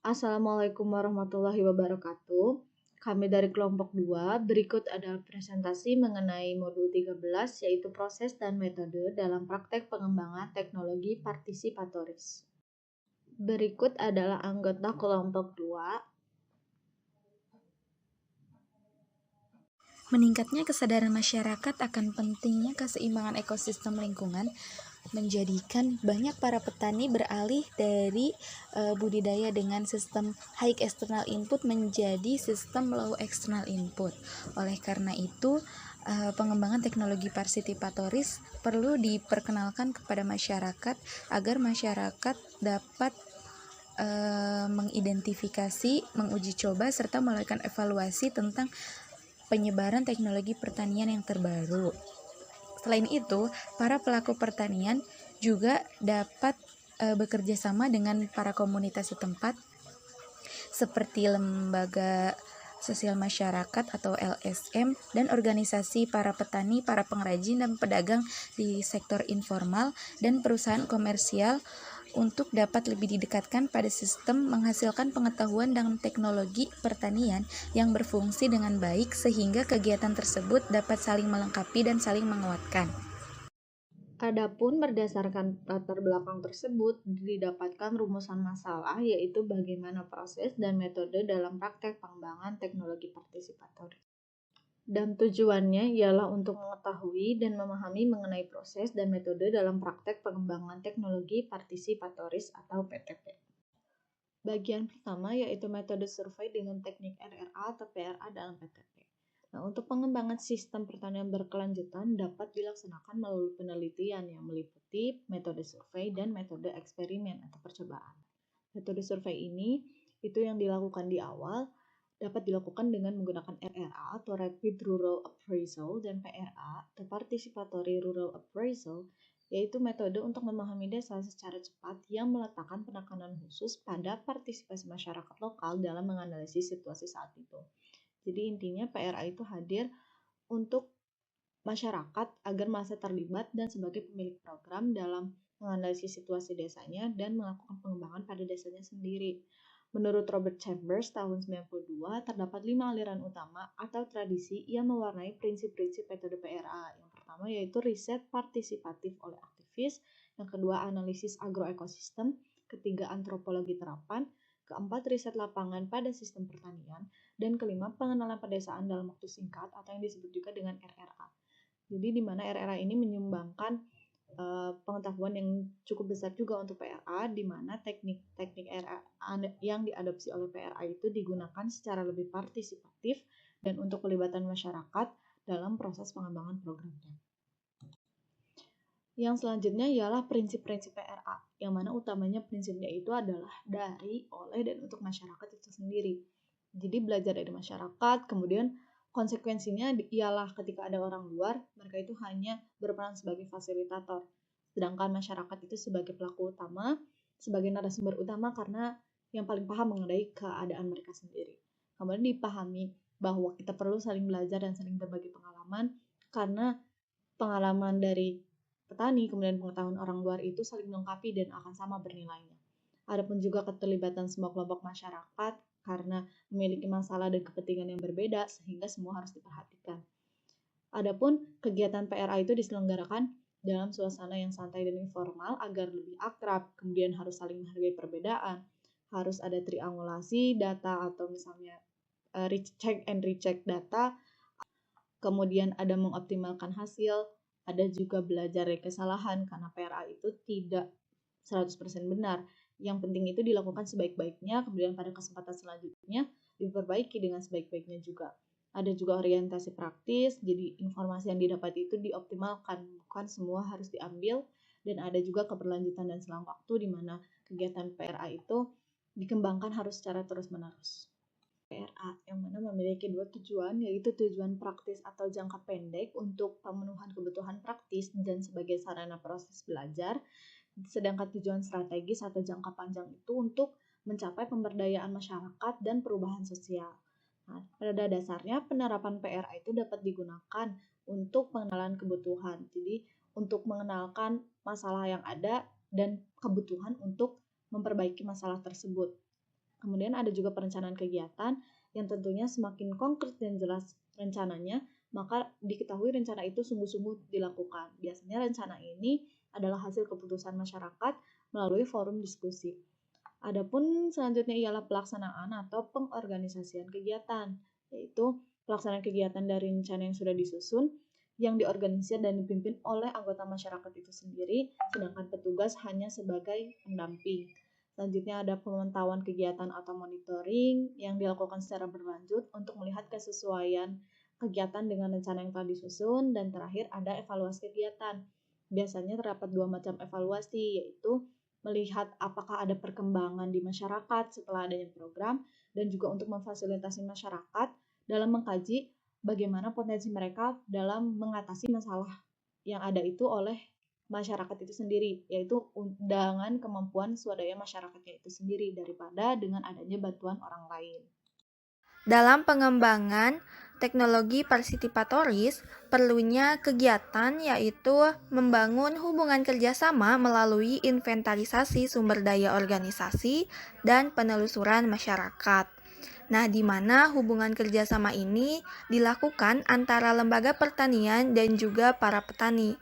Assalamualaikum warahmatullahi wabarakatuh. Kami dari kelompok 2, berikut adalah presentasi mengenai modul 13 yaitu proses dan metode dalam praktek pengembangan teknologi partisipatoris. Berikut adalah anggota kelompok 2. Meningkatnya kesadaran masyarakat akan pentingnya keseimbangan ekosistem lingkungan menjadikan banyak para petani beralih dari budidaya dengan sistem high external input menjadi sistem low external input. Oleh karena itu, pengembangan teknologi partisipatoris perlu diperkenalkan kepada masyarakat agar masyarakat dapat mengidentifikasi, menguji coba, serta melakukan evaluasi tentang penyebaran teknologi pertanian yang terbaru. Selain itu, para pelaku pertanian juga dapat bekerja sama dengan para komunitas setempat seperti lembaga sosial masyarakat atau LSM dan organisasi para petani, para pengrajin dan pedagang di sektor informal dan perusahaan komersial untuk dapat lebih didekatkan pada sistem menghasilkan pengetahuan dan teknologi pertanian yang berfungsi dengan baik sehingga kegiatan tersebut dapat saling melengkapi dan saling menguatkan. Adapun berdasarkan latar belakang tersebut didapatkan rumusan masalah yaitu bagaimana proses dan metode dalam praktek pengembangan teknologi partisipatoris. Dan tujuannya ialah untuk mengetahui dan memahami mengenai proses dan metode dalam praktek pengembangan teknologi partisipatoris atau PTP. Bagian pertama yaitu metode survei dengan teknik RRA atau PRA dalam PTP. Nah, untuk pengembangan sistem pertanian berkelanjutan dapat dilaksanakan melalui penelitian yang meliputi metode survei dan metode eksperimen atau percobaan. Metode survei ini itu yang dilakukan di awal dapat dilakukan dengan menggunakan RRA atau Rapid Rural Appraisal dan PRA atau Participatory Rural Appraisal, yaitu metode untuk memahami desa secara cepat yang meletakkan penekanan khusus pada partisipasi masyarakat lokal dalam menganalisis situasi saat itu. Jadi intinya PRA itu hadir untuk masyarakat agar merasa terlibat dan sebagai pemilik program dalam menganalisis situasi desanya dan melakukan pengembangan pada desanya sendiri. Menurut Robert Chambers tahun 92, terdapat 5 aliran utama atau tradisi yang mewarnai prinsip-prinsip metode PRA. Yang pertama yaitu riset partisipatif oleh aktivis, yang kedua analisis agroekosistem, ketiga antropologi terapan, keempat riset lapangan pada sistem pertanian, dan kelima pengenalan pedesaan dalam waktu singkat atau yang disebut juga dengan RRA. Jadi di mana RRA ini menyumbangkan pengetahuan yang cukup besar juga untuk PRA, di mana teknik-teknik RRA yang diadopsi oleh PRA itu digunakan secara lebih partisipatif dan untuk pelibatan masyarakat dalam proses pengembangan programnya. Yang selanjutnya ialah prinsip-prinsip PRA, yang mana utamanya prinsipnya itu adalah dari, oleh, dan untuk masyarakat itu sendiri. Jadi belajar dari masyarakat, kemudian konsekuensinya ialah ketika ada orang luar, mereka itu hanya berperan sebagai fasilitator. Sedangkan masyarakat itu sebagai pelaku utama, sebagai narasumber utama karena yang paling paham mengenai keadaan mereka sendiri. Kemudian dipahami bahwa kita perlu saling belajar dan saling berbagi pengalaman karena pengalaman dari petani, kemudian pengetahuan orang luar itu saling melengkapi dan akan sama bernilainya. Adapun juga keterlibatan semua kelompok masyarakat karena memiliki masalah dan kepentingan yang berbeda sehingga semua harus diperhatikan. Adapun kegiatan PRA itu diselenggarakan dalam suasana yang santai dan informal agar lebih akrab, kemudian harus saling menghargai perbedaan, harus ada triangulasi data atau misalnya check and recheck data, kemudian ada mengoptimalkan hasil, ada juga belajar dari kesalahan karena PRA itu tidak 100% benar. Yang penting itu dilakukan sebaik-baiknya, kemudian pada kesempatan selanjutnya diperbaiki dengan sebaik-baiknya juga. Ada juga orientasi praktis, jadi informasi yang didapat itu dioptimalkan, bukan semua harus diambil, dan ada juga keberlanjutan dan selang waktu di mana kegiatan PRA itu dikembangkan harus secara terus-menerus. PRA yang mana memiliki dua tujuan, yaitu tujuan praktis atau jangka pendek untuk pemenuhan kebutuhan praktis dan sebagai sarana proses belajar, sedangkan tujuan strategis atau jangka panjang itu untuk mencapai pemberdayaan masyarakat dan perubahan sosial. Nah, pada dasarnya penerapan PRA itu dapat digunakan untuk pengenalan kebutuhan. Jadi, untuk mengenalkan masalah yang ada dan kebutuhan untuk memperbaiki masalah tersebut. Kemudian ada juga perencanaan kegiatan yang tentunya semakin konkret dan jelas rencananya, maka diketahui rencana itu sungguh-sungguh dilakukan. Biasanya rencana ini adalah hasil keputusan masyarakat melalui forum diskusi. Adapun selanjutnya ialah pelaksanaan atau pengorganisasian kegiatan, yaitu pelaksanaan kegiatan dari rencana yang sudah disusun, yang diorganisir dan dipimpin oleh anggota masyarakat itu sendiri, sedangkan petugas hanya sebagai pendamping. Selanjutnya ada pemantauan kegiatan atau monitoring yang dilakukan secara berlanjut untuk melihat kesesuaian kegiatan dengan rencana yang telah disusun, dan terakhir ada evaluasi kegiatan. Biasanya terdapat 2 macam evaluasi, yaitu melihat apakah ada perkembangan di masyarakat setelah adanya program, dan juga untuk memfasilitasi masyarakat dalam mengkaji bagaimana potensi mereka dalam mengatasi masalah yang ada itu oleh masyarakat itu sendiri, yaitu dengan kemampuan swadaya masyarakatnya itu sendiri daripada dengan adanya bantuan orang lain. Dalam pengembangan teknologi partisipatoris, perlunya kegiatan yaitu membangun hubungan kerjasama melalui inventarisasi sumber daya organisasi dan penelusuran masyarakat. Nah, di mana hubungan kerjasama ini dilakukan antara lembaga pertanian dan juga para petani.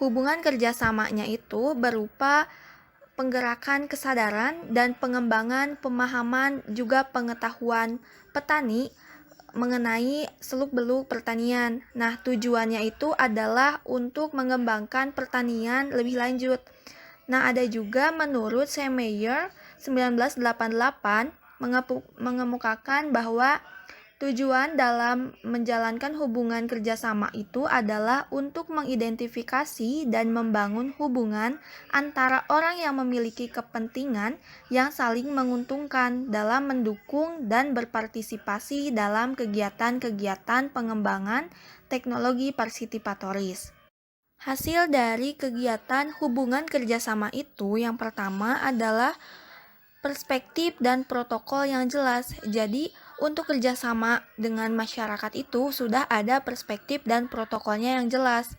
Hubungan kerjasamanya itu berupa penggerakan kesadaran dan pengembangan pemahaman juga pengetahuan petani mengenai seluk-beluk pertanian. Nah, tujuannya itu adalah untuk mengembangkan pertanian lebih lanjut. Nah, ada juga menurut Semeyer 1988 mengemukakan bahwa tujuan dalam menjalankan hubungan kerjasama itu adalah untuk mengidentifikasi dan membangun hubungan antara orang yang memiliki kepentingan yang saling menguntungkan dalam mendukung dan berpartisipasi dalam kegiatan-kegiatan pengembangan teknologi partisipatoris. Hasil dari kegiatan hubungan kerjasama itu yang pertama adalah perspektif dan protokol yang jelas. Jadi, untuk kerjasama dengan masyarakat itu sudah ada perspektif dan protokolnya yang jelas.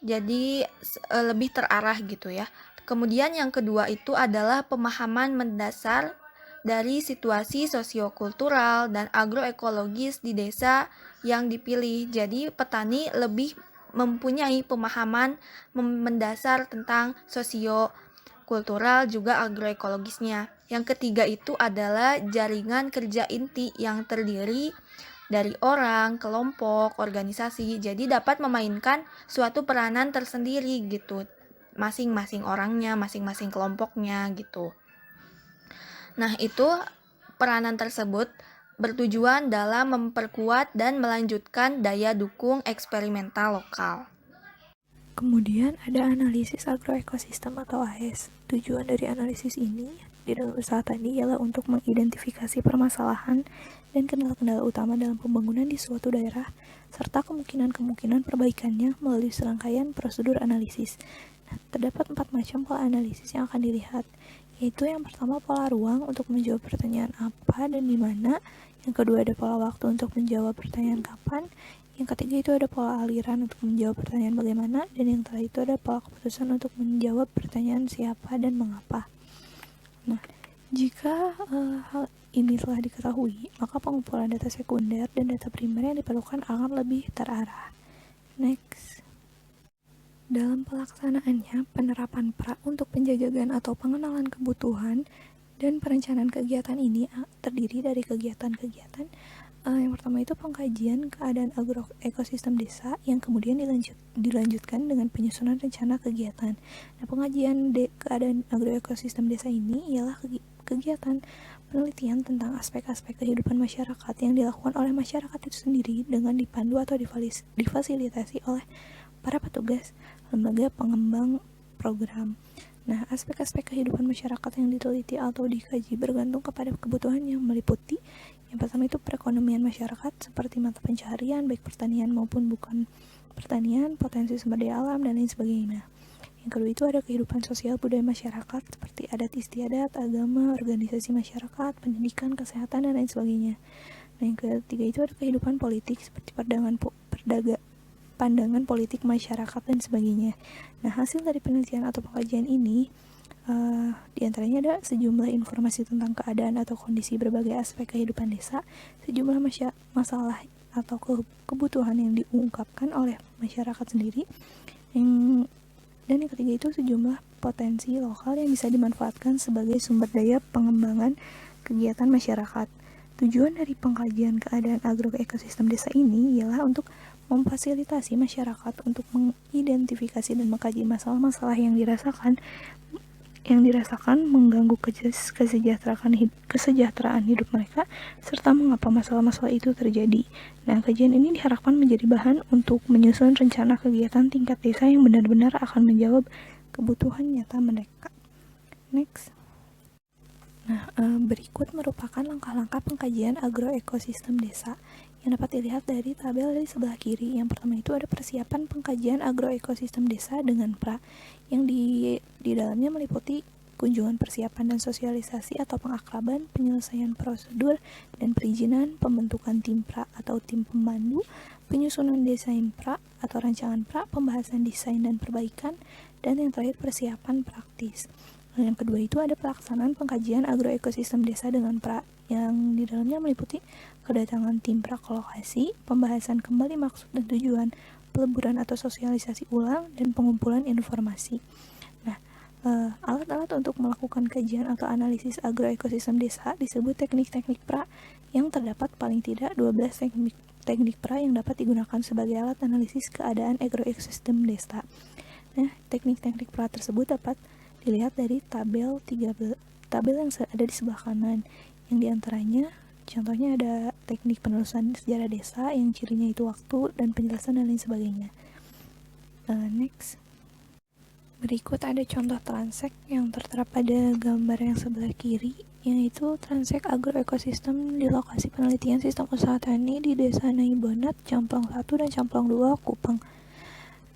Jadi, lebih terarah gitu ya. Kemudian yang kedua itu adalah pemahaman mendasar dari situasi sosiokultural dan agroekologis di desa yang dipilih. Jadi, petani lebih mempunyai pemahaman mendasar tentang kultural juga agroekologisnya. Yang ketiga itu adalah jaringan kerja inti yang terdiri dari orang, kelompok, organisasi. Jadi dapat memainkan suatu peranan tersendiri gitu. Masing-masing orangnya, masing-masing kelompoknya gitu. Nah, itu peranan tersebut bertujuan dalam memperkuat dan melanjutkan daya dukung eksperimental lokal. Kemudian ada analisis agroekosistem atau AES. Tujuan dari analisis ini di dalam usaha tadi ialah untuk mengidentifikasi permasalahan dan kendala-kendala utama dalam pembangunan di suatu daerah, serta kemungkinan-kemungkinan perbaikannya melalui serangkaian prosedur analisis. Nah, terdapat 4 macam pola analisis yang akan dilihat, yaitu yang pertama pola ruang untuk menjawab pertanyaan apa dan di mana, yang kedua ada pola waktu untuk menjawab pertanyaan kapan, yang ketiga itu ada pola aliran untuk menjawab pertanyaan bagaimana, dan yang terakhir itu ada pola keputusan untuk menjawab pertanyaan siapa dan mengapa. Nah, jika hal ini telah diketahui, maka pengumpulan data sekunder dan data primer yang diperlukan akan lebih terarah. Next. Dalam pelaksanaannya, penerapan pra untuk penjajakan atau pengenalan kebutuhan dan perencanaan kegiatan ini terdiri dari kegiatan-kegiatan. Yang pertama itu pengkajian keadaan agroekosistem desa yang kemudian dilanjutkan dengan penyusunan rencana kegiatan. Nah, pengajian keadaan agroekosistem desa ini ialah kegiatan penelitian tentang aspek-aspek kehidupan masyarakat yang dilakukan oleh masyarakat itu sendiri dengan dipandu atau difasilitasi oleh para petugas lembaga pengembang program. Nah, aspek-aspek kehidupan masyarakat yang diteliti atau dikaji bergantung kepada kebutuhan yang meliputi yang pertama itu perekonomian masyarakat seperti mata pencaharian baik pertanian maupun bukan pertanian, potensi sumber daya alam, dan lain sebagainya. Yang kedua itu ada kehidupan sosial budaya masyarakat seperti adat istiadat, agama, organisasi masyarakat, pendidikan, kesehatan, dan lain sebagainya. Nah, yang ketiga itu ada kehidupan politik seperti pandangan politik masyarakat dan sebagainya. Nah, hasil dari penelitian atau pengkajian ini Di antaranya ada sejumlah informasi tentang keadaan atau kondisi berbagai aspek kehidupan desa, sejumlah masalah atau kebutuhan yang diungkapkan oleh masyarakat sendiri, dan yang ketiga itu sejumlah potensi lokal yang bisa dimanfaatkan sebagai sumber daya pengembangan kegiatan masyarakat. Tujuan dari pengkajian keadaan agroekosistem desa ini ialah untuk memfasilitasi masyarakat untuk mengidentifikasi dan mengkaji masalah-masalah yang dirasakan mengganggu kesejahteraan hidup mereka, serta mengapa masalah-masalah itu terjadi. Nah, kajian ini diharapkan menjadi bahan untuk menyusun rencana kegiatan tingkat desa yang benar-benar akan menjawab kebutuhan nyata mereka. Next. Nah, berikut merupakan langkah-langkah pengkajian agroekosistem desa yang dapat dilihat dari tabel di sebelah kiri. Yang pertama itu ada persiapan pengkajian agroekosistem desa dengan pra, yang di dalamnya meliputi kunjungan persiapan dan sosialisasi atau pengakraban, penyelesaian prosedur dan perizinan, pembentukan tim pra atau tim pemandu, penyusunan desain pra atau rancangan pra, pembahasan desain dan perbaikan, dan yang terakhir persiapan praktis. Yang kedua itu ada pelaksanaan pengkajian agroekosistem desa dengan pra, yang di dalamnya meliputi kedatangan tim pra ke lokasi, pembahasan kembali maksud dan tujuan, peleburan atau sosialisasi ulang, dan pengumpulan informasi. Nah, alat-alat untuk melakukan kajian atau analisis agroekosistem desa disebut teknik-teknik pra, yang terdapat paling tidak 12 teknik pra yang dapat digunakan sebagai alat analisis keadaan agroekosistem desa. Nah, teknik-teknik pra tersebut dapat dilihat dari tabel yang ada di sebelah kanan, yang diantaranya contohnya ada teknik penelusuran sejarah desa yang cirinya itu waktu dan penjelasan dan lain sebagainya. Next. Berikut ada contoh transek yang tertera pada gambar yang sebelah kiri, yaitu transek agroekosistem di lokasi penelitian sistem usaha tani di Desa Naibonat, Camplong 1 dan Camplong 2, Kupang.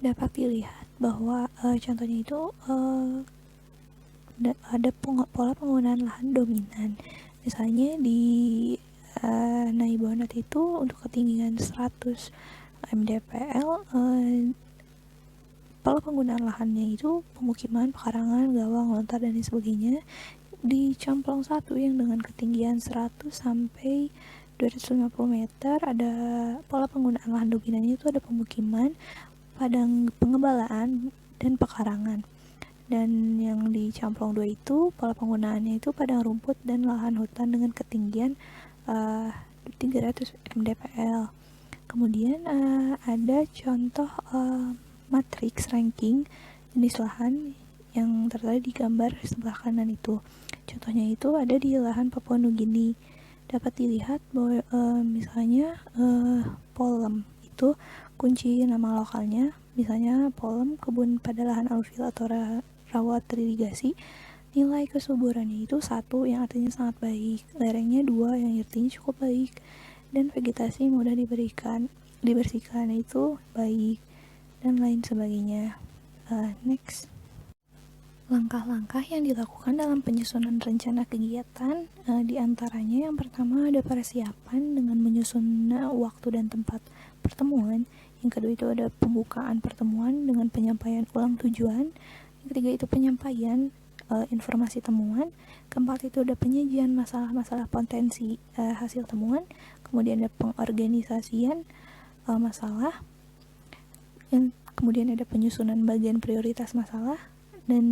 Dapat dilihat bahwa contohnya itu ada pola penggunaan lahan dominan. Misalnya di Naibonat itu untuk ketinggian 100 mdpl, pola penggunaan lahannya itu pemukiman, pekarangan, gawang, lontar, dan sebagainya. Di Camplong 1 yang dengan ketinggian 100 sampai 250 meter, ada pola penggunaan lahan dominannya itu ada pemukiman, padang pengembalaan, dan pekarangan. Dan yang di Camplong 2 itu pola penggunaannya itu padang rumput dan lahan hutan dengan ketinggian 300 mdpl. Kemudian ada contoh matriks ranking jenis lahan yang tertera di gambar sebelah kanan itu. Contohnya itu ada di lahan Papua Nugini. Dapat dilihat bahwa misalnya polem itu kunci nama lokalnya, misalnya polem kebun pada lahan alufil atau rawa terigasi, nilai kesuburannya itu 1 yang artinya sangat baik, lerengnya 2 yang artinya cukup baik, dan vegetasi mudah dibersihkan itu baik, dan lain sebagainya. Next. Langkah-langkah yang dilakukan dalam penyusunan rencana kegiatan, diantaranya yang pertama ada persiapan dengan menyusun waktu dan tempat pertemuan. Yang kedua itu ada pembukaan pertemuan dengan penyampaian ulang tujuan. Yang ketiga itu penyampaian informasi temuan. Keempat itu ada penyajian masalah-masalah potensi hasil temuan. Kemudian ada pengorganisasian masalah. Kemudian ada penyusunan bagian prioritas masalah dan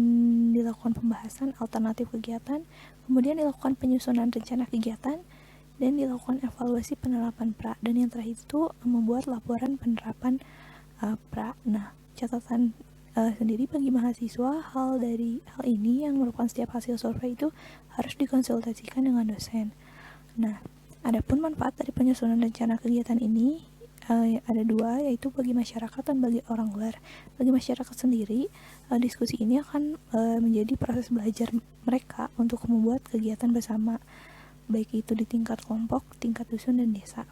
dilakukan pembahasan alternatif kegiatan. Kemudian dilakukan penyusunan rencana kegiatan dan dilakukan evaluasi penerapan pra. Dan yang terakhir itu membuat laporan penerapan pra. Nah, catatan sendiri bagi mahasiswa, hal ini yang merupakan setiap hasil survei itu harus dikonsultasikan dengan dosen. Nah, adapun manfaat dari penyusunan rencana kegiatan ini ada 2, yaitu bagi masyarakat dan bagi orang luar. Bagi masyarakat sendiri, diskusi ini akan menjadi proses belajar mereka untuk membuat kegiatan bersama, baik itu di tingkat kelompok, tingkat dusun, dan desa.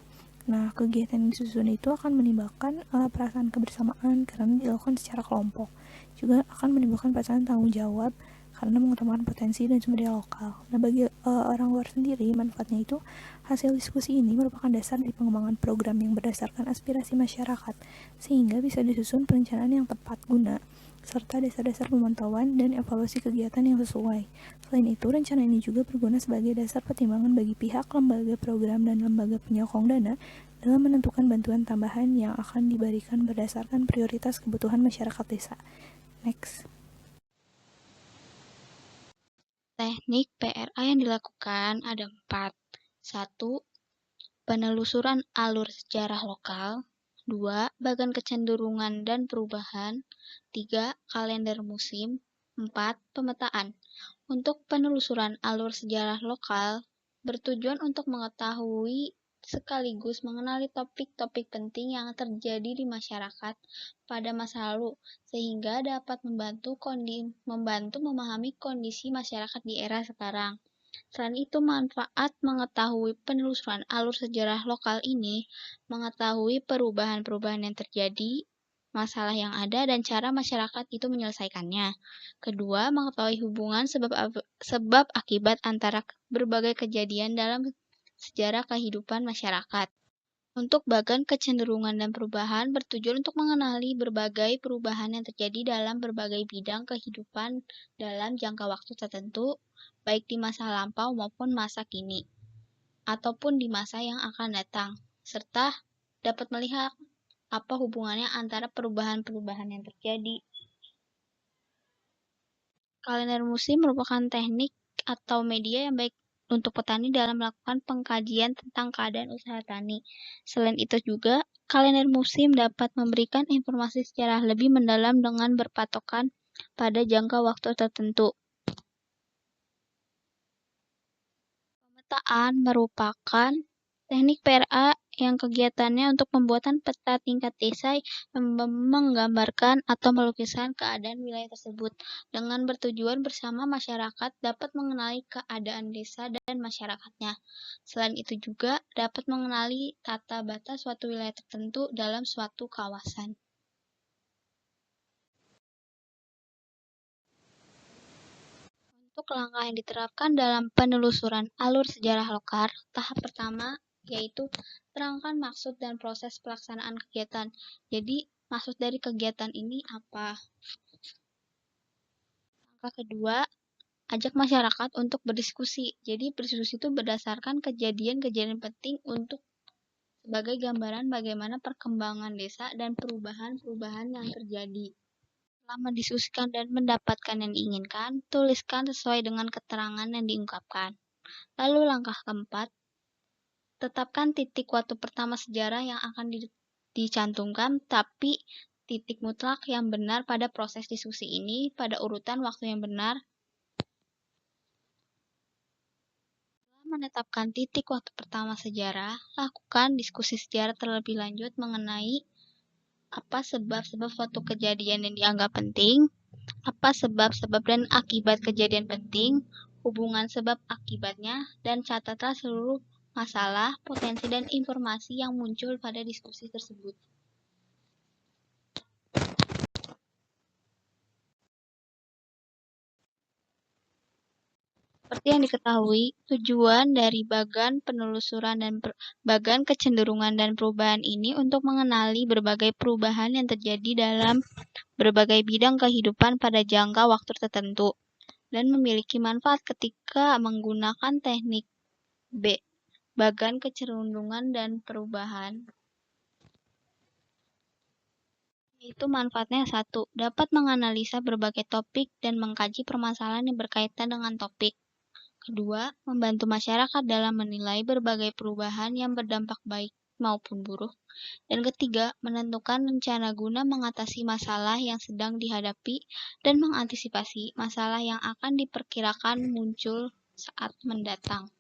Nah, kegiatan yang disusun itu akan menimbulkan perasaan kebersamaan karena dilakukan secara kelompok. Juga akan menimbulkan perasaan tanggung jawab karena mengutamakan potensi dan sumber daya lokal. Nah, bagi orang luar sendiri, manfaatnya itu hasil diskusi ini merupakan dasar dari pengembangan program yang berdasarkan aspirasi masyarakat, sehingga bisa disusun perencanaan yang tepat guna serta dasar-dasar pemantauan dan evaluasi kegiatan yang sesuai. Selain itu, rencana ini juga berguna sebagai dasar pertimbangan bagi pihak, lembaga program, dan lembaga penyokong dana dalam menentukan bantuan tambahan yang akan diberikan berdasarkan prioritas kebutuhan masyarakat desa. Next. Teknik PRA yang dilakukan ada 4. 1. Penelusuran alur sejarah lokal. 2. Bagan kecenderungan dan perubahan. 3. Kalender musim. 4. Pemetaan. Untuk penelusuran alur sejarah lokal, bertujuan untuk mengetahui sekaligus mengenali topik-topik penting yang terjadi di masyarakat pada masa lalu, sehingga dapat membantu memahami kondisi masyarakat di era sekarang. Selain itu, manfaat mengetahui penelusuran alur sejarah lokal ini, mengetahui perubahan-perubahan yang terjadi, masalah yang ada, dan cara masyarakat itu menyelesaikannya. Kedua, mengetahui hubungan sebab akibat antara berbagai kejadian dalam sejarah kehidupan masyarakat. Untuk bagan kecenderungan dan perubahan bertujuan untuk mengenali berbagai perubahan yang terjadi dalam berbagai bidang kehidupan dalam jangka waktu tertentu, baik di masa lampau maupun masa kini, ataupun di masa yang akan datang, serta dapat melihat apa hubungannya antara perubahan-perubahan yang terjadi. Kalender musim merupakan teknik atau media yang baik untuk petani dalam melakukan pengkajian tentang keadaan usaha tani. Selain itu juga, kalender musim dapat memberikan informasi secara lebih mendalam dengan berpatokan pada jangka waktu tertentu. Pemetaan merupakan teknik PRA yang kegiatannya untuk pembuatan peta tingkat desa yang menggambarkan atau melukiskan keadaan wilayah tersebut dengan bertujuan bersama masyarakat dapat mengenali keadaan desa dan masyarakatnya. Selain itu juga dapat mengenali tata batas suatu wilayah tertentu dalam suatu kawasan. Untuk langkah yang diterapkan dalam penelusuran alur sejarah lokal, tahap pertama yaitu terangkan maksud dan proses pelaksanaan kegiatan. Jadi, maksud dari kegiatan ini apa? Langkah kedua, ajak masyarakat untuk berdiskusi. Jadi, berdiskusi itu berdasarkan kejadian-kejadian penting untuk sebagai gambaran bagaimana perkembangan desa dan perubahan-perubahan yang terjadi. Setelah mendiskusikan dan mendapatkan yang diinginkan, tuliskan sesuai dengan keterangan yang diungkapkan. Lalu langkah keempat, tetapkan titik waktu pertama sejarah yang akan dicantumkan, tapi titik mutlak yang benar pada proses diskusi ini pada urutan waktu yang benar. Setelah menetapkan titik waktu pertama sejarah, lakukan diskusi sejarah terlebih lanjut mengenai apa sebab-sebab suatu kejadian yang dianggap penting, apa sebab-sebab dan akibat kejadian penting, hubungan sebab akibatnya, dan catatlah seluruh masalah, potensi, dan informasi yang muncul pada diskusi tersebut. Seperti yang diketahui, tujuan dari bagan penelusuran dan bagan kecenderungan dan perubahan ini untuk mengenali berbagai perubahan yang terjadi dalam berbagai bidang kehidupan pada jangka waktu tertentu dan memiliki manfaat ketika menggunakan teknik B. Bagan kecenderungan dan perubahan. Yaitu manfaatnya 1. Dapat menganalisa berbagai topik dan mengkaji permasalahan yang berkaitan dengan topik. Kedua, membantu masyarakat dalam menilai berbagai perubahan yang berdampak baik maupun buruk. Dan ketiga, menentukan rencana guna mengatasi masalah yang sedang dihadapi dan mengantisipasi masalah yang akan diperkirakan muncul saat mendatang.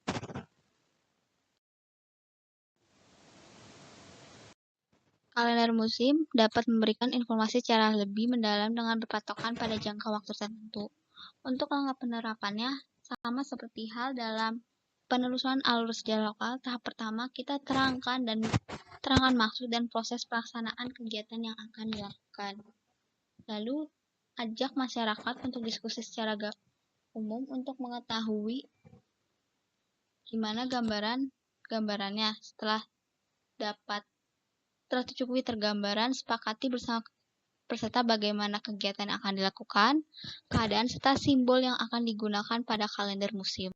Kalender musim dapat memberikan informasi secara lebih mendalam dengan berpatokan pada jangka waktu tertentu. Untuk langkah penerapannya, sama seperti hal dalam penelusuran alur sejarah lokal, tahap pertama kita terangkan maksud dan proses pelaksanaan kegiatan yang akan dilakukan. Lalu, ajak masyarakat untuk diskusi secara umum untuk mengetahui gimana gambarannya. Setelah tercukupi tergambaran, sepakati bersama beserta bagaimana kegiatan yang akan dilakukan, keadaan serta simbol yang akan digunakan pada kalender musim.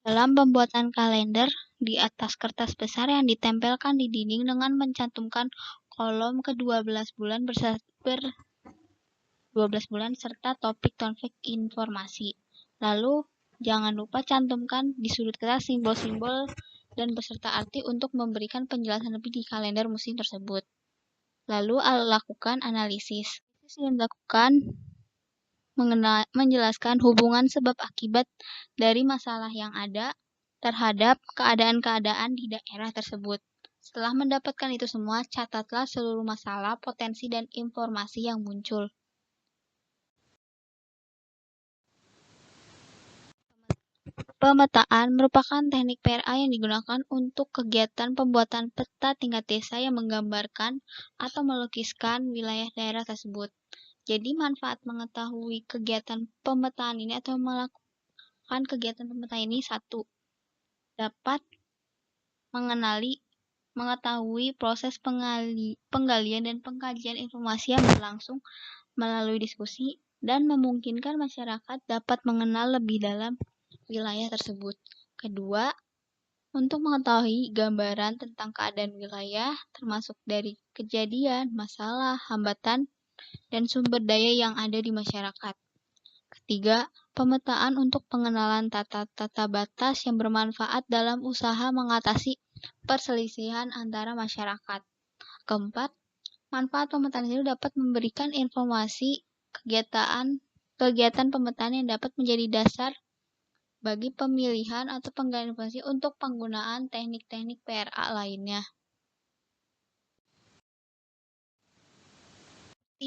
Dalam pembuatan kalender, di atas kertas besar yang ditempelkan di dinding dengan mencantumkan kolom ke-12 bulan 12 bulan serta topik informasi. Lalu, jangan lupa cantumkan di sudut kertas simbol-simbol dan beserta arti untuk memberikan penjelasan lebih di kalender musim tersebut. Lalu, lakukan analisis. Analisis yang dilakukan menjelaskan hubungan sebab akibat dari masalah yang ada terhadap keadaan-keadaan di daerah tersebut. Setelah mendapatkan itu semua, catatlah seluruh masalah, potensi, dan informasi yang muncul. Pemetaan merupakan teknik PRA yang digunakan untuk kegiatan pembuatan peta tingkat desa yang menggambarkan atau melukiskan wilayah daerah tersebut. Jadi manfaat mengetahui kegiatan pemetaan ini atau melakukan kegiatan pemetaan ini: 1. Dapat mengetahui proses penggalian dan pengkajian informasi yang berlangsung melalui diskusi dan memungkinkan masyarakat dapat mengenal lebih dalam wilayah tersebut. 2. Untuk mengetahui gambaran tentang keadaan wilayah, termasuk dari kejadian, masalah, hambatan, dan sumber daya yang ada di masyarakat. 3. Pemetaan untuk pengenalan tata batas yang bermanfaat dalam usaha mengatasi perselisihan antara masyarakat. 4. Manfaat pemetaan itu dapat memberikan informasi kegiatan pemetaan yang dapat menjadi dasar bagi pemilihan atau penggalian informasi untuk penggunaan teknik-teknik PRA lainnya.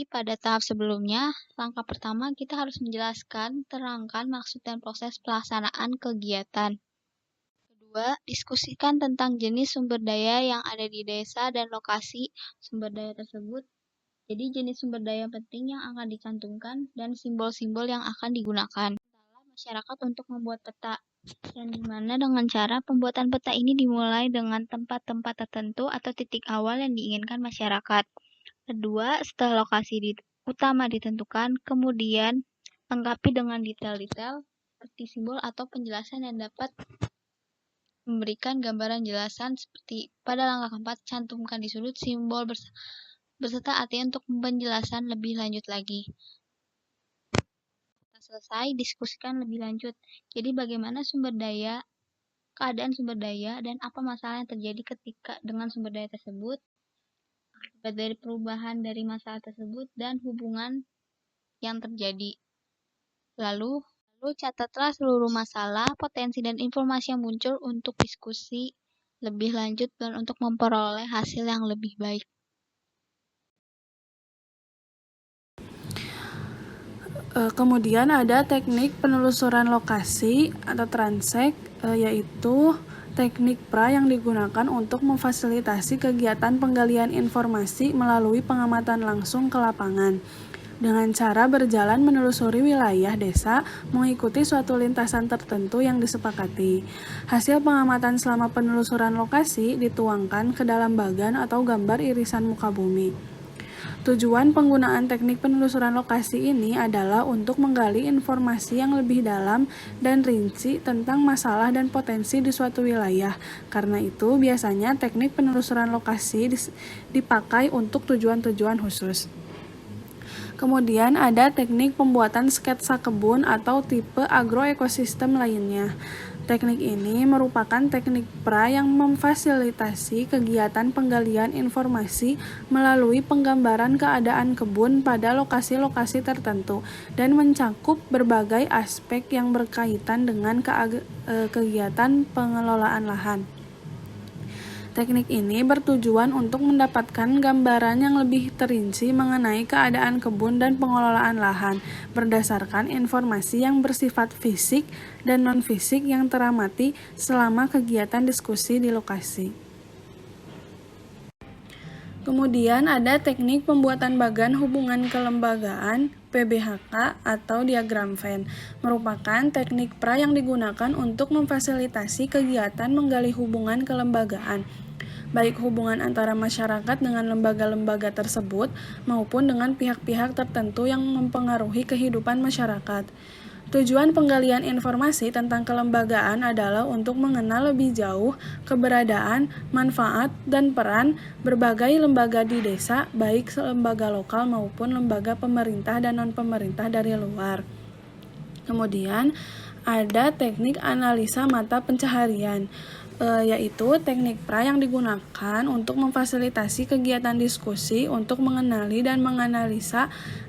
Pada tahap sebelumnya, langkah pertama kita harus menjelaskan, terangkan maksud dan proses pelaksanaan kegiatan. 2. Diskusikan tentang jenis sumber daya yang ada di desa dan lokasi sumber daya tersebut. Jadi jenis sumber daya penting yang akan dicantumkan dan simbol-simbol yang akan digunakan. Masyarakat untuk membuat peta, yang dimana dengan cara pembuatan peta ini dimulai dengan tempat-tempat tertentu atau titik awal yang diinginkan masyarakat. Kedua, setelah lokasi utama ditentukan, kemudian lengkapi dengan detail-detail seperti simbol atau penjelasan yang dapat memberikan gambaran jelasan seperti pada langkah keempat, cantumkan di sudut simbol beserta arti untuk penjelasan lebih lanjut lagi. Selesai, diskusikan lebih lanjut. Jadi bagaimana sumber daya, keadaan sumber daya, dan apa masalah yang terjadi ketika dengan sumber daya tersebut, akibat dari perubahan dari masalah tersebut, dan hubungan yang terjadi. Lalu catatlah seluruh masalah, potensi, dan informasi yang muncul untuk diskusi lebih lanjut dan untuk memperoleh hasil yang lebih baik. Kemudian ada teknik penelusuran lokasi atau transek, yaitu teknik PRA yang digunakan untuk memfasilitasi kegiatan penggalian informasi melalui pengamatan langsung ke lapangan. Dengan cara berjalan menelusuri wilayah desa mengikuti suatu lintasan tertentu yang disepakati. Hasil pengamatan selama penelusuran lokasi dituangkan ke dalam bagan atau gambar irisan muka bumi. Tujuan penggunaan teknik penelusuran lokasi ini adalah untuk menggali informasi yang lebih dalam dan rinci tentang masalah dan potensi di suatu wilayah. Karena itu, biasanya teknik penelusuran lokasi dipakai untuk tujuan-tujuan khusus. Kemudian ada teknik pembuatan sketsa kebun atau tipe agroekosistem lainnya. Teknik ini merupakan teknik PRA yang memfasilitasi kegiatan penggalian informasi melalui penggambaran keadaan kebun pada lokasi-lokasi tertentu dan mencakup berbagai aspek yang berkaitan dengan kegiatan pengelolaan lahan. Teknik ini bertujuan untuk mendapatkan gambaran yang lebih terinci mengenai keadaan kebun dan pengelolaan lahan berdasarkan informasi yang bersifat fisik dan non-fisik yang teramati selama kegiatan diskusi di lokasi. Kemudian ada teknik pembuatan bagan hubungan kelembagaan PBHK atau diagram Venn, merupakan teknik PRA yang digunakan untuk memfasilitasi kegiatan menggali hubungan kelembagaan. baik hubungan antara masyarakat dengan lembaga-lembaga tersebut maupun dengan pihak-pihak tertentu yang mempengaruhi kehidupan masyarakat. Tujuan penggalian informasi tentang kelembagaan adalah untuk mengenal lebih jauh keberadaan, manfaat, dan peran berbagai lembaga di desa, baik lembaga lokal maupun lembaga pemerintah dan non-pemerintah dari luar. Kemudian ada teknik analisa mata pencaharian, yaitu teknik pra yang digunakan untuk memfasilitasi kegiatan diskusi untuk mengenali dan menganalisa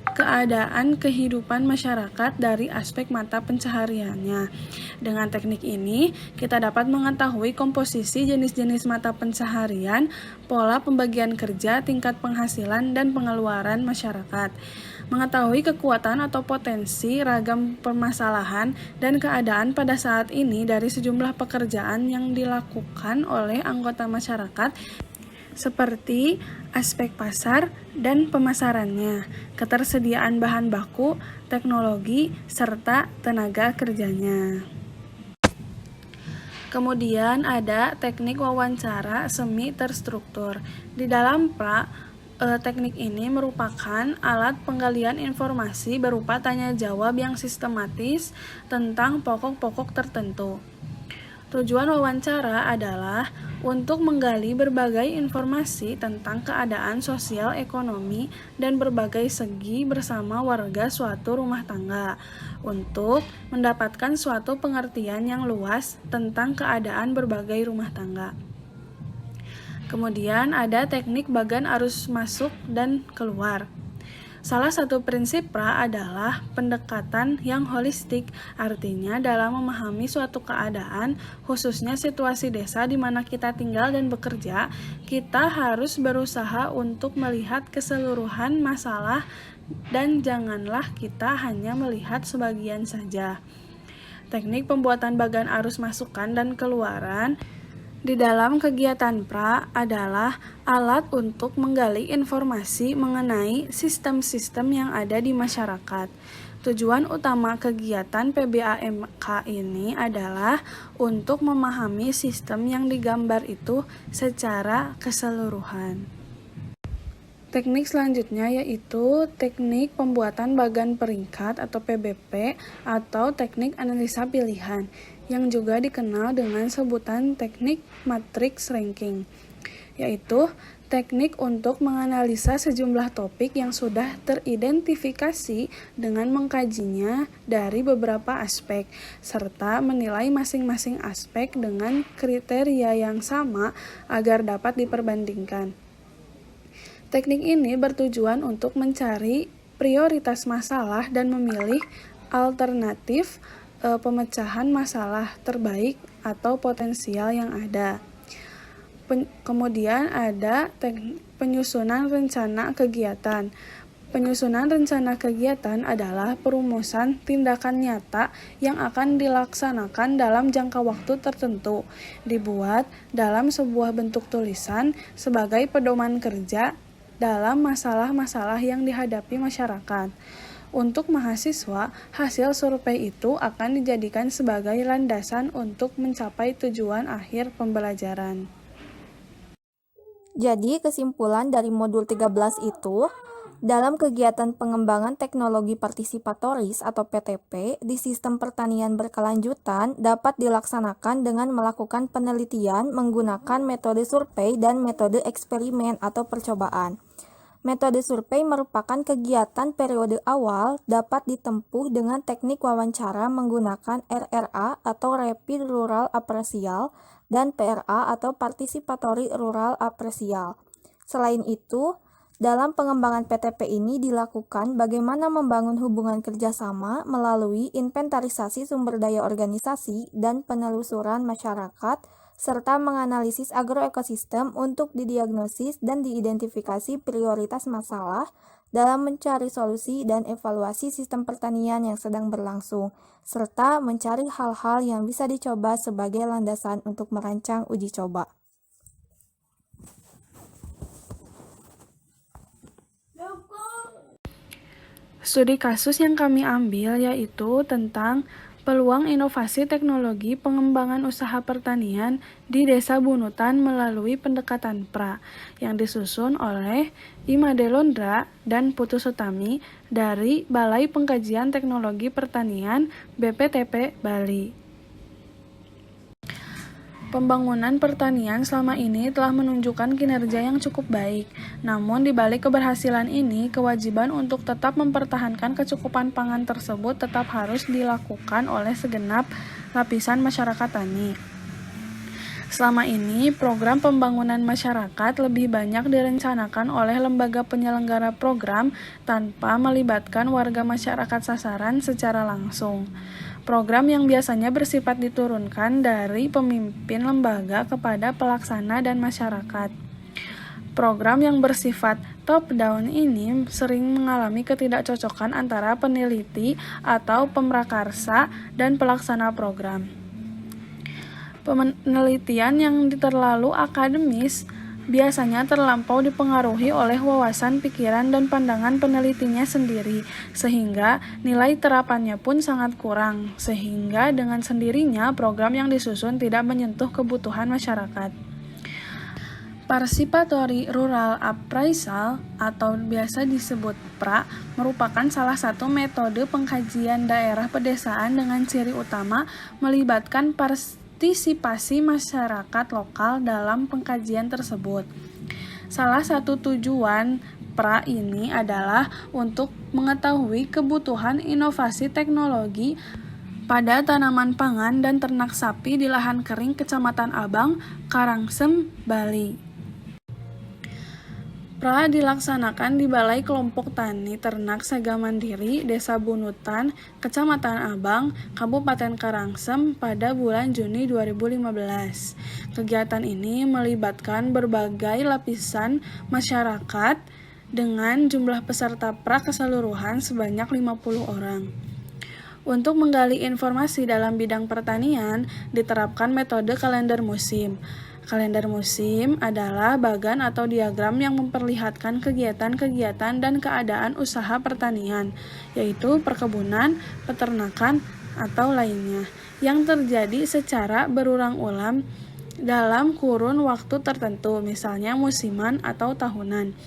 keadaan kehidupan masyarakat dari aspek mata pencahariannya. Dengan teknik ini, kita dapat mengetahui komposisi jenis-jenis mata pencaharian, pola pembagian kerja, tingkat penghasilan, dan pengeluaran masyarakat. Mengetahui kekuatan atau potensi ragam permasalahan dan keadaan pada saat ini dari sejumlah pekerjaan yang dilakukan oleh anggota masyarakat seperti aspek pasar dan pemasarannya, ketersediaan bahan baku, teknologi, serta tenaga kerjanya. Kemudian ada teknik wawancara semi terstruktur. Di dalam teknik ini merupakan alat penggalian informasi berupa tanya jawab yang sistematis tentang pokok-pokok tertentu. Tujuan wawancara adalah untuk menggali berbagai informasi tentang keadaan sosial ekonomi dan berbagai segi bersama warga suatu rumah tangga untuk mendapatkan suatu pengertian yang luas tentang keadaan berbagai rumah tangga. Kemudian ada teknik bagan arus masuk dan keluar. Salah satu prinsip pra adalah pendekatan yang holistik, artinya dalam memahami suatu keadaan, khususnya situasi desa di mana kita tinggal dan bekerja, kita harus berusaha untuk melihat keseluruhan masalah dan janganlah kita hanya melihat sebagian saja. Teknik pembuatan bagan arus masukan dan keluaran di dalam kegiatan pra adalah alat untuk menggali informasi mengenai sistem-sistem yang ada di masyarakat. Tujuan utama kegiatan PBAMK ini adalah untuk memahami sistem yang digambar itu secara keseluruhan. Teknik selanjutnya yaitu teknik pembuatan bagan peringkat atau PBP atau teknik analisa pilihan, yang juga dikenal dengan sebutan teknik matrix ranking, yaitu teknik untuk menganalisa sejumlah topik yang sudah teridentifikasi dengan mengkajinya dari beberapa aspek, serta menilai masing-masing aspek dengan kriteria yang sama agar dapat diperbandingkan. Teknik ini bertujuan untuk mencari prioritas masalah dan memilih alternatif pemecahan masalah terbaik atau potensial yang ada. Kemudian ada penyusunan rencana kegiatan. Penyusunan rencana kegiatan adalah perumusan tindakan nyata yang akan dilaksanakan dalam jangka waktu tertentu, dibuat dalam sebuah bentuk tulisan sebagai pedoman kerja dalam masalah-masalah yang dihadapi masyarakat. Untuk mahasiswa, hasil survei itu akan dijadikan sebagai landasan untuk mencapai tujuan akhir pembelajaran. Jadi kesimpulan dari modul 13 itu, dalam kegiatan pengembangan teknologi partisipatoris atau PTP di sistem pertanian berkelanjutan dapat dilaksanakan dengan melakukan penelitian menggunakan metode survei dan metode eksperimen atau percobaan. Metode survei merupakan kegiatan periode awal dapat ditempuh dengan teknik wawancara menggunakan RRA atau Rapid Rural Appraisal dan PRA atau Participatory Rural Appraisal. Selain itu, dalam pengembangan PTP ini dilakukan bagaimana membangun hubungan kerjasama melalui inventarisasi sumber daya organisasi dan penelusuran masyarakat, serta menganalisis agroekosistem untuk didiagnosis dan diidentifikasi prioritas masalah dalam mencari solusi dan evaluasi sistem pertanian yang sedang berlangsung, serta mencari hal-hal yang bisa dicoba sebagai landasan untuk merancang uji coba. Studi kasus yang kami ambil yaitu tentang peluang inovasi teknologi pengembangan usaha pertanian di Desa Bunutan melalui pendekatan PRA yang disusun oleh Imade Londra dan Putu Sutami dari Balai Pengkajian Teknologi Pertanian BPTP Bali. Pembangunan pertanian selama ini telah menunjukkan kinerja yang cukup baik. Namun di balik keberhasilan ini, kewajiban untuk tetap mempertahankan kecukupan pangan tersebut tetap harus dilakukan oleh segenap lapisan masyarakat tani. Selama ini, program pembangunan masyarakat lebih banyak direncanakan oleh lembaga penyelenggara program tanpa melibatkan warga masyarakat sasaran secara langsung. Program yang biasanya bersifat diturunkan dari pemimpin lembaga kepada pelaksana dan masyarakat. Program yang bersifat top-down ini sering mengalami ketidakcocokan antara peneliti atau pemrakarsa dan pelaksana program. Penelitian yang terlalu akademis biasanya terlampau dipengaruhi oleh wawasan pikiran dan pandangan penelitinya sendiri, sehingga nilai terapannya pun sangat kurang, sehingga dengan sendirinya program yang disusun tidak menyentuh kebutuhan masyarakat. Participatory Rural Appraisal atau biasa disebut PRA merupakan salah satu metode pengkajian daerah pedesaan dengan ciri utama melibatkan partisipasi masyarakat lokal dalam pengkajian tersebut. Salah satu tujuan PRA ini adalah untuk mengetahui kebutuhan inovasi teknologi pada tanaman pangan dan ternak sapi di lahan kering Kecamatan Abang, Karangsem, Bali. PRA dilaksanakan di Balai Kelompok Tani Ternak Saga Mandiri, Desa Bunutan, Kecamatan Abang, Kabupaten Karangsem pada bulan Juni 2015. Kegiatan ini melibatkan berbagai lapisan masyarakat dengan jumlah peserta PRA keseluruhan sebanyak 50 orang. Untuk menggali informasi dalam bidang pertanian, diterapkan metode kalender musim. Kalender musim adalah bagan atau diagram yang memperlihatkan kegiatan-kegiatan dan keadaan usaha pertanian, yaitu perkebunan, peternakan, atau lainnya, yang terjadi secara berulang-ulang dalam kurun waktu tertentu, misalnya musiman atau tahunan,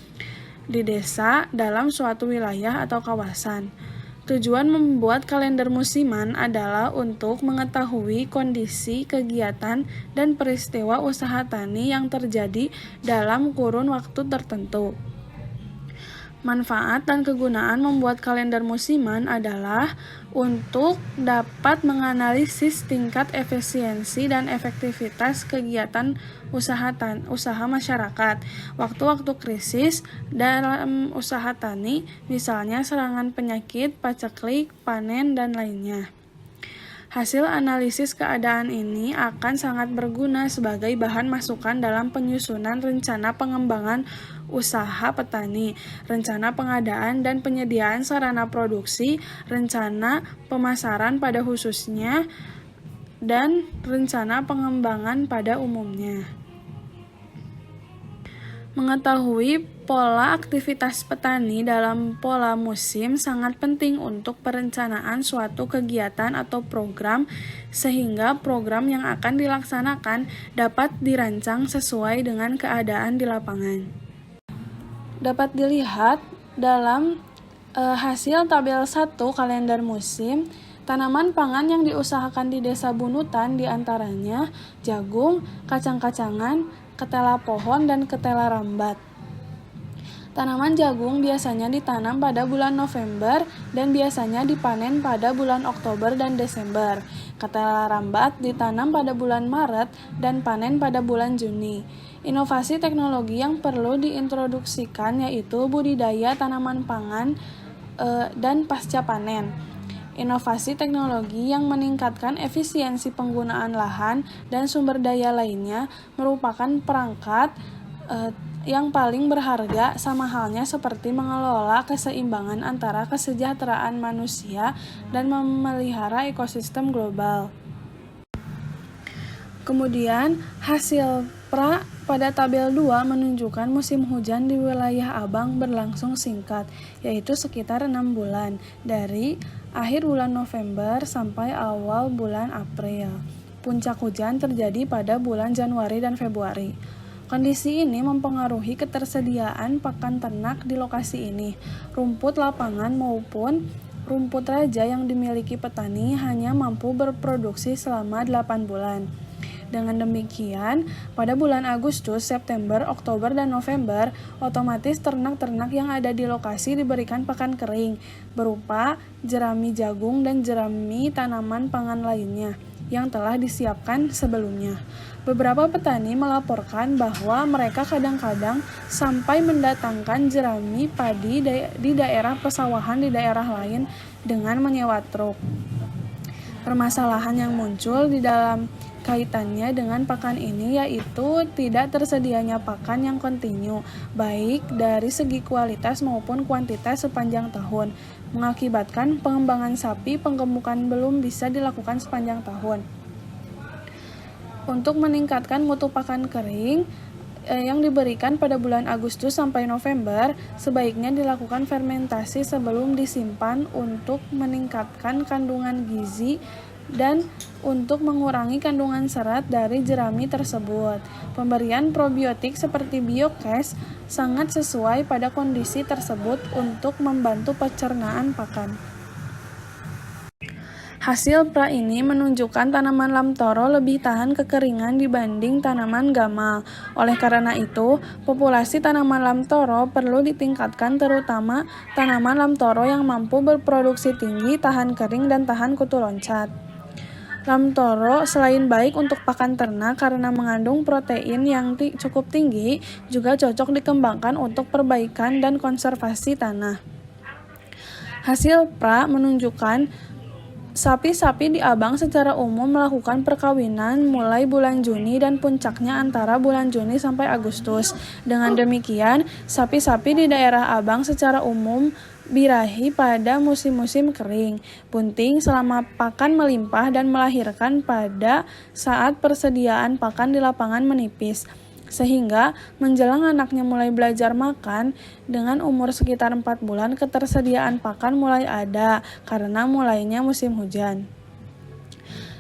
di desa dalam suatu wilayah atau kawasan. Tujuan membuat kalender musiman adalah untuk mengetahui kondisi, kegiatan, dan peristiwa usaha tani yang terjadi dalam kurun waktu tertentu. Manfaat dan kegunaan membuat kalender musiman adalah untuk dapat menganalisis tingkat efisiensi dan efektivitas kegiatan usaha masyarakat, waktu-waktu krisis dalam usaha tani, misalnya serangan penyakit, paceklik, panen, dan lainnya. Hasil analisis keadaan ini akan sangat berguna sebagai bahan masukan dalam penyusunan rencana pengembangan usaha petani, rencana pengadaan dan penyediaan sarana produksi, rencana pemasaran pada khususnya, dan rencana pengembangan pada umumnya. Mengetahui pola aktivitas petani dalam pola musim sangat penting untuk perencanaan suatu kegiatan atau program, sehingga program yang akan dilaksanakan dapat dirancang sesuai dengan keadaan di lapangan. Dapat dilihat dalam hasil tabel 1 kalender musim, tanaman pangan yang diusahakan di Desa Bunutan diantaranya jagung, kacang-kacangan, ketela pohon, dan ketela rambat. Tanaman jagung biasanya ditanam pada bulan November dan biasanya dipanen pada bulan Oktober dan Desember. Ketela rambat ditanam pada bulan Maret dan panen pada bulan Juni. Inovasi teknologi yang perlu diintroduksikan yaitu budidaya tanaman pangan dan pasca panen. Inovasi teknologi yang meningkatkan efisiensi penggunaan lahan dan sumber daya lainnya merupakan perangkat yang paling berharga, sama halnya seperti mengelola keseimbangan antara kesejahteraan manusia dan memelihara ekosistem global. Kemudian, hasil Pra pada tabel 2 menunjukkan musim hujan di wilayah Abang berlangsung singkat, yaitu sekitar 6 bulan, dari akhir bulan November sampai awal bulan April. Puncak hujan terjadi pada bulan Januari dan Februari. Kondisi ini mempengaruhi ketersediaan pakan ternak di lokasi ini. Rumput lapangan maupun rumput raja yang dimiliki petani hanya mampu berproduksi selama 8 bulan. Dengan demikian, pada bulan Agustus, September, Oktober, dan November, otomatis ternak-ternak yang ada di lokasi diberikan pakan kering, berupa jerami jagung dan jerami tanaman pangan lainnya, yang telah disiapkan sebelumnya. Beberapa petani melaporkan bahwa mereka kadang-kadang sampai mendatangkan jerami padi di daerah pesawahan di daerah lain dengan menyewa truk. Permasalahan yang muncul di dalam kaitannya dengan pakan ini yaitu tidak tersedianya pakan yang kontinu, baik dari segi kualitas maupun kuantitas sepanjang tahun, mengakibatkan pengembangan sapi penggemukan belum bisa dilakukan sepanjang tahun. Untuk meningkatkan mutu pakan kering yang diberikan pada bulan Agustus sampai November, sebaiknya dilakukan fermentasi sebelum disimpan untuk meningkatkan kandungan gizi dan untuk mengurangi kandungan serat dari jerami tersebut. Pemberian probiotik seperti Biokes sangat sesuai pada kondisi tersebut untuk membantu pencernaan pakan. Hasil pra ini menunjukkan tanaman lamtoro lebih tahan kekeringan dibanding tanaman gamal. Oleh karena itu, populasi tanaman lamtoro perlu ditingkatkan, terutama tanaman lamtoro yang mampu berproduksi tinggi, tahan kering, dan tahan kutu loncat. Lamtoro selain baik untuk pakan ternak karena mengandung protein yang cukup tinggi, juga cocok dikembangkan untuk perbaikan dan konservasi tanah. Hasil pra menunjukkan sapi-sapi di Abang secara umum melakukan perkawinan mulai bulan Juni dan puncaknya antara bulan Juni sampai Agustus. Dengan demikian, sapi-sapi di daerah Abang secara umum birahi pada musim-musim kering, bunting selama pakan melimpah dan melahirkan pada saat persediaan pakan di lapangan menipis. Sehingga menjelang anaknya mulai belajar makan, dengan umur sekitar 4 bulan ketersediaan pakan mulai ada karena mulainya musim hujan.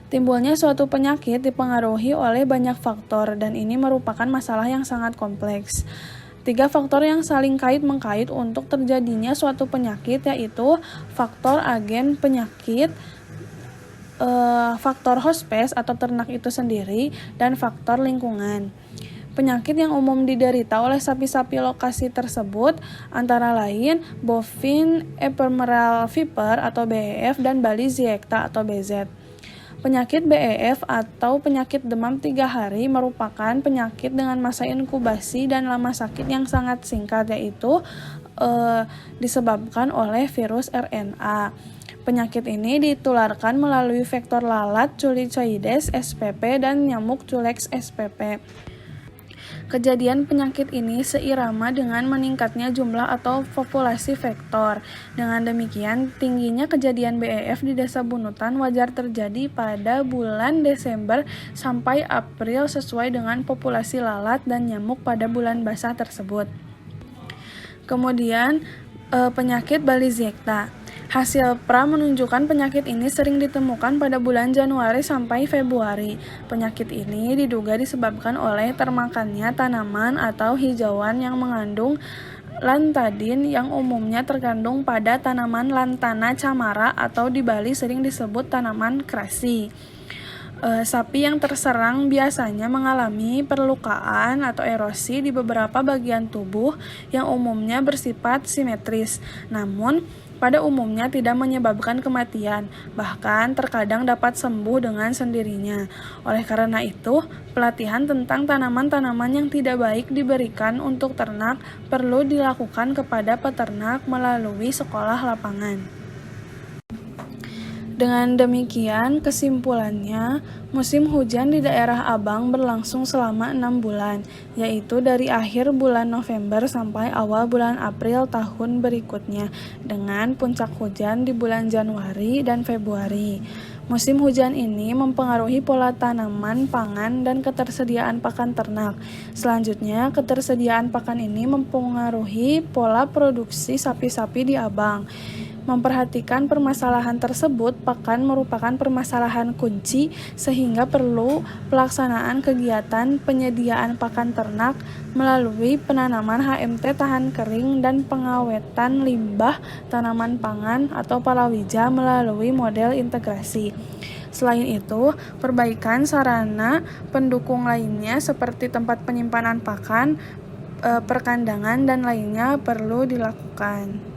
Timbulnya suatu penyakit dipengaruhi oleh banyak faktor dan ini merupakan masalah yang sangat kompleks. 3 faktor yang saling kait-mengkait untuk terjadinya suatu penyakit yaitu faktor agen penyakit, faktor hospes atau ternak itu sendiri, dan faktor lingkungan. Penyakit yang umum diderita oleh sapi-sapi lokasi tersebut antara lain bovine ephemeral fever atau BEF dan Bali ziekta atau BZ. Penyakit BEF atau penyakit demam 3 hari merupakan penyakit dengan masa inkubasi dan lama sakit yang sangat singkat, yaitu disebabkan oleh virus RNA. Penyakit ini ditularkan melalui vektor lalat Culicoides spp dan nyamuk Culex spp. Kejadian penyakit ini seirama dengan meningkatnya jumlah atau populasi vektor. Dengan demikian, tingginya kejadian BEF di Desa Bunutan wajar terjadi pada bulan Desember sampai April sesuai dengan populasi lalat dan nyamuk pada bulan basah tersebut. Kemudian, penyakit Bali ziekta. Hasil pra menunjukkan penyakit ini sering ditemukan pada bulan Januari sampai Februari. Penyakit ini diduga disebabkan oleh termakannya tanaman atau hijauan yang mengandung lantadin yang umumnya terkandung pada tanaman lantana camara atau di Bali sering disebut tanaman krasi. Sapi yang terserang biasanya mengalami perlukaan atau erosi di beberapa bagian tubuh yang umumnya bersifat simetris, namun pada umumnya tidak menyebabkan kematian, bahkan terkadang dapat sembuh dengan sendirinya. Oleh karena itu, pelatihan tentang tanaman-tanaman yang tidak baik diberikan untuk ternak perlu dilakukan kepada peternak melalui sekolah lapangan. Dengan demikian, kesimpulannya, musim hujan di daerah Abang berlangsung selama 6 bulan, yaitu dari akhir bulan November sampai awal bulan April tahun berikutnya, dengan puncak hujan di bulan Januari dan Februari. Musim hujan ini mempengaruhi pola tanaman pangan dan ketersediaan pakan ternak. Selanjutnya, ketersediaan pakan ini mempengaruhi pola produksi sapi-sapi di Abang. Memperhatikan permasalahan tersebut, pakan merupakan permasalahan kunci sehingga perlu pelaksanaan kegiatan penyediaan pakan ternak melalui penanaman HMT tahan kering dan pengawetan limbah tanaman pangan atau palawija melalui model integrasi. Selain itu, perbaikan sarana pendukung lainnya seperti tempat penyimpanan pakan, perkandangan, dan lainnya perlu dilakukan.